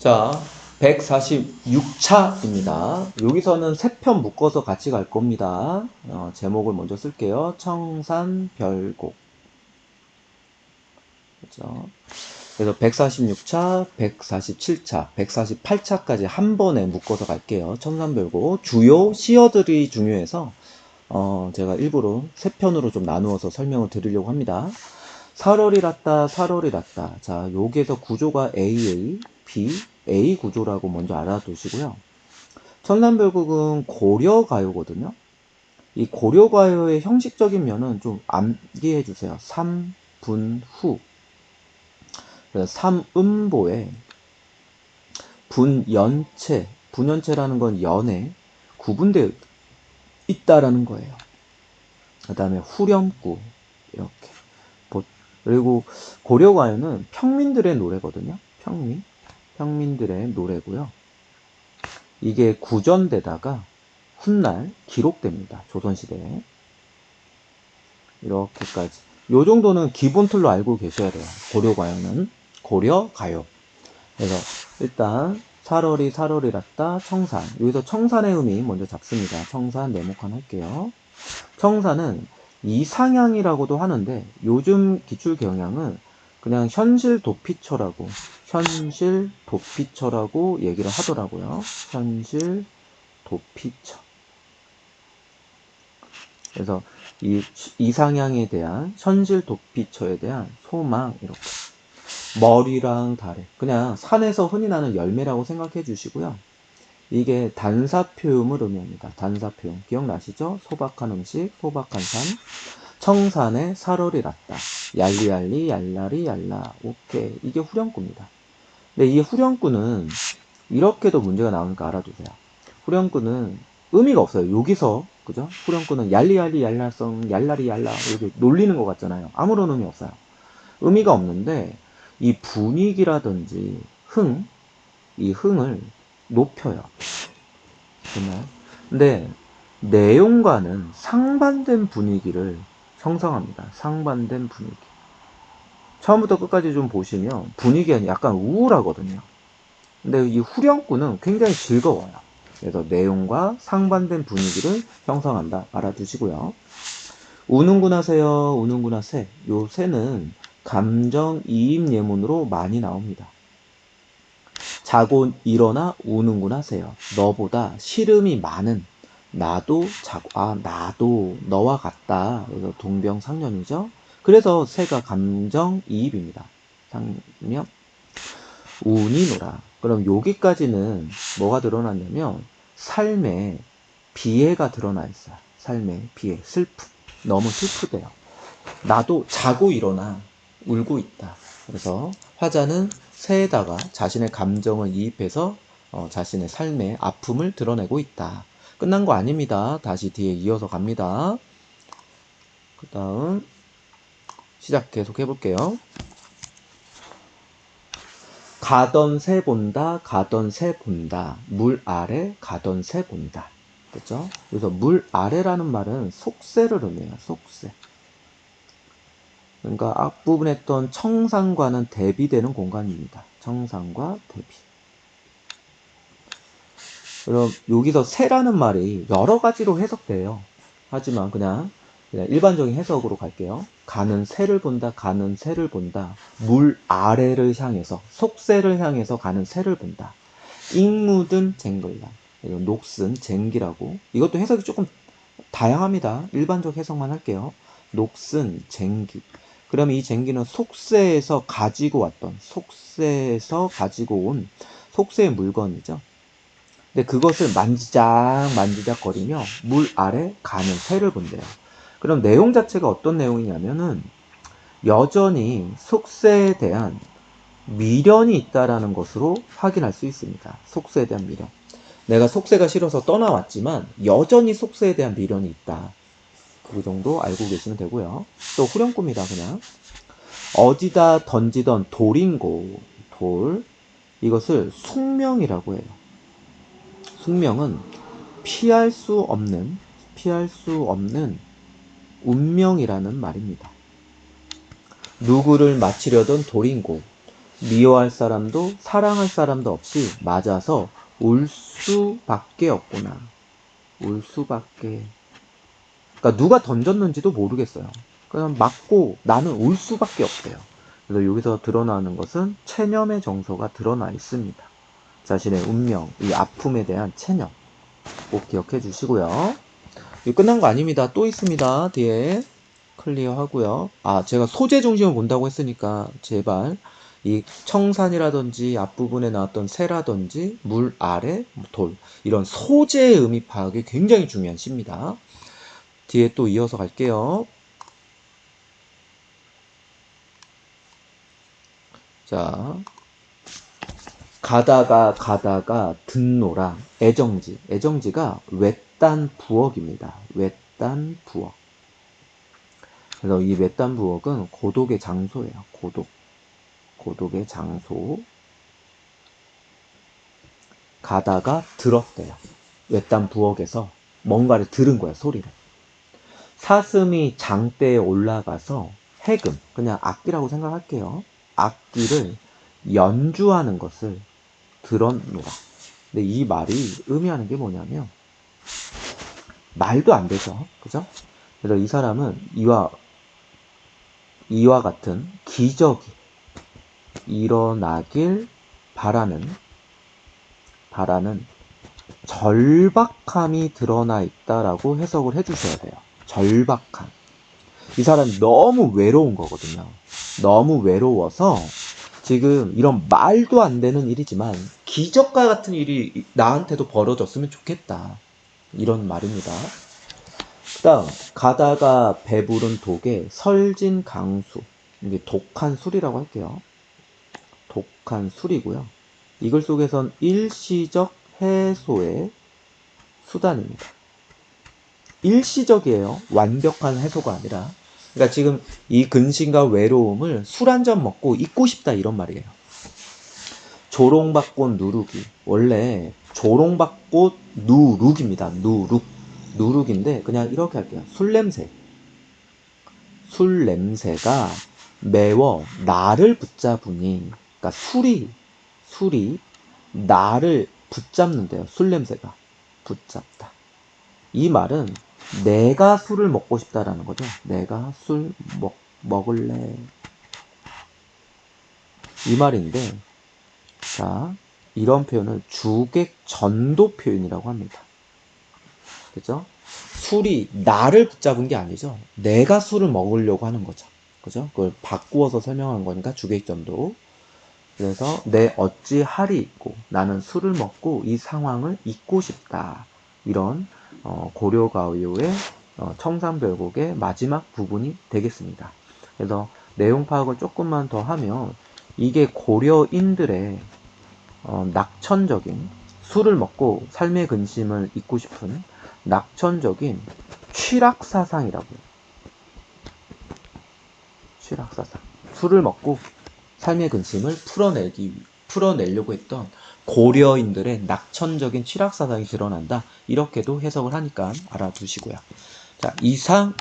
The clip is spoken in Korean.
자, 146차입니다. 여기서는 세 편 묶어서 같이 갈 겁니다. 제목을 먼저 쓸게요. 청산별곡. 그렇죠? 그래서 146차, 147차, 148차까지 한 번에 묶어서 갈게요. 청산별곡. 주요 시어들이 중요해서 제가 일부러 세 편으로 좀 나누어서 설명을 드리려고 합니다. 살얼이랐다, 살얼이랐다. 자, 여기에서 구조가 AA, B, A 구조라고 먼저 알아두시고요. 청산별곡은 고려가요거든요. 이 고려가요의 형식적인 면은 좀 암기해 주세요. 3분후. 그래서 3음보에 분연체, 분연체라는 건 연에 구분되어 있다라는 거예요. 그 다음에 후렴구, 이렇게. 그리고 고려가요는 평민들의 노래거든요. 평민들의 노래고요. 이게 구전되다가 훗날 기록됩니다. 조선시대에. 이렇게까지. 요 정도는 기본 틀로 알고 계셔야 돼요. 고려가요는. 고려가요. 그래서 일단 살얼이 살얼이랐다 청산. 여기서 청산의 의미 먼저 잡습니다. 청산 네모칸 할게요. 청산은 이상향이라고도 하는데 요즘 기출 경향은 그냥 현실 도피처라고 얘기를 하더라고요. 현실 도피처. 그래서 이 이상향에 대한 현실 도피처에 대한 소망 이렇게 머리랑 다리 그냥 산에서 흔히 나는 열매라고 생각해 주시고요. 이게 단사표음을 의미합니다. 단사표음 기억나시죠? 소박한 음식, 소박한 산. 청산에 살얼이랐다. 얄리얄리, 얄라리, 얄라. 오케이. 이게 후렴구입니다. 근데 이 후렴구는 이렇게도 문제가 나오니까 알아두세요. 후렴구는 의미가 없어요. 여기서 그죠? 후렴구는 얄리얄리, 얄라성, 얄라리, 얄라 이렇게 놀리는 것 같잖아요. 아무런 의미 없어요. 의미가 없는데 이 분위기라든지 이 흥을 높여요. 정말. 근데 내용과는 상반된 분위기를 형성합니다. 상반된 분위기. 처음부터 끝까지 좀 보시면 분위기가 약간 우울하거든요. 근데 이 후렴구는 굉장히 즐거워요. 그래서 내용과 상반된 분위기를 형성한다. 알아두시고요. 우는구나 새요, 우는구나 새. 요 새는 감정이입 예문으로 많이 나옵니다. 자고 일어나 우는구나 새요. 너보다 시름이 많은 나도 자고 나도 너와 같다. 그래서 동병상련이죠. 그래서 새가 감정이입입니다. 상면 운이노라. 그럼 여기까지는 뭐가 드러났냐면 삶의 비애가 드러나 있어요. 삶의 비애, 슬픔. 너무 슬프대요. 나도 자고 일어나 울고 있다. 그래서 화자는 새에다가 자신의 감정을 이입해서 자신의 삶의 아픔을 드러내고 있다. 끝난 거 아닙니다. 다시 뒤에 이어서 갑니다. 그 다음 시작 계속 해볼게요. 가던 새 본다, 가던 새 본다. 물 아래 가던 새 본다. 그렇죠? 그래서 물 아래라는 말은 속새를 의미해요. 속새. 그러니까 앞부분에 했던 청산과는 대비되는 공간입니다. 청산과 대비. 그럼 여기서 새라는 말이 여러 가지로 해석돼요. 하지만 그냥 일반적인 해석으로 갈게요. 가는 새를 본다, 가는 새를 본다. 물 아래를 향해서, 속새를 향해서 가는 새를 본다. 잉묻은 쟁글라. 녹슨, 쟁기라고. 이것도 해석이 조금 다양합니다. 일반적 해석만 할게요. 녹슨, 쟁기. 그럼 이 쟁기는 속새에서 가지고 온 속새의 물건이죠. 근데 그것을 만지작 거리며 물 아래 가는 새를 본대요. 그럼 내용 자체가 어떤 내용이냐면은 여전히 속새에 대한 미련이 있다라는 것으로 확인할 수 있습니다. 속새에 대한 미련. 내가 속새가 싫어서 떠나왔지만 여전히 속새에 대한 미련이 있다. 그 정도 알고 계시면 되고요. 또 후렴구입니다. 그냥 어디다 던지던 돌인고 돌 이것을 숙명이라고 해요. 숙명은 피할 수 없는 운명이라는 말입니다. 누구를 마치려던 돌인고 미워할 사람도 사랑할 사람도 없이 맞아서 울 수밖에 없구나. 울 수밖에. 그러니까 누가 던졌는지도 모르겠어요. 그냥 맞고 나는 울 수밖에 없대요. 그래서 여기서 드러나는 것은 체념의 정서가 드러나 있습니다. 자신의 운명, 이 아픔에 대한 체념 꼭 기억해 주시고요. 이거 끝난 거 아닙니다. 또 있습니다. 뒤에 클리어 하고요. 제가 소재 중심을 본다고 했으니까 제발 이 청산이라든지 앞부분에 나왔던 새라든지 물 아래 돌 이런 소재의 의미 파악이 굉장히 중요한 시입니다. 뒤에 또 이어서 갈게요. 자, 가다가 듣노라. 애정지. 애정지가 외딴 부엌입니다. 외딴 부엌. 그래서 이 외딴 부엌은 고독의 장소예요. 고독의 장소. 가다가 들었대요. 외딴 부엌에서 뭔가를 들은 거야, 소리를. 사슴이 장대에 올라가서 해금, 그냥 악기라고 생각할게요. 악기를 연주하는 것을 들었노라. 근데 이 말이 의미하는 게 뭐냐면 말도 안 되죠. 그죠? 그래서 이 사람은 이와 같은 기적이 일어나길 바라는 절박함이 드러나 있다라고 해석을 해주셔야 돼요. 절박함. 이 사람이 너무 외로운 거거든요. 너무 외로워서 지금 이런 말도 안 되는 일이지만 기적과 같은 일이 나한테도 벌어졌으면 좋겠다. 이런 말입니다. 그 다음 가다가 배부른 독에 설진 강수. 이게 독한 술이라고 할게요. 독한 술이고요. 이글 속에선 일시적 해소의 수단입니다. 일시적이에요. 완벽한 해소가 아니라. 그러니까 지금 이 근심과 외로움을 술 한 잔 먹고 잊고 싶다 이런 말이에요. 조롱받꽃 누룩이. 원래 조롱받꽃 누룩입니다. 누룩인데 그냥 이렇게 할게요. 술 냄새가 매워 나를 붙잡으니. 그러니까 술이 나를 붙잡는데요. 술 냄새가 붙잡다. 이 말은 내가 술을 먹고 싶다라는 거죠. 내가 술 먹을래. 이 말인데, 자, 이런 표현을 주객 전도 표현이라고 합니다. 그죠? 술이 나를 붙잡은 게 아니죠. 내가 술을 먹으려고 하는 거죠. 그죠? 그걸 바꾸어서 설명한 거니까 주객 전도. 그래서 내 어찌할이 있고 나는 술을 먹고 이 상황을 잊고 싶다. 이런 고려가요의 청산별곡의 마지막 부분이 되겠습니다. 그래서 내용 파악을 조금만 더 하면 이게 고려인들의 낙천적인 술을 먹고 삶의 근심을 잊고 싶은 낙천적인 취락사상이라고요. 취락사상. 술을 먹고 삶의 근심을 풀어내려고 했던 고려인들의 낙천적인 취락사상이 드러난다. 이렇게도 해석을 하니까 알아두시고요. 자, 이상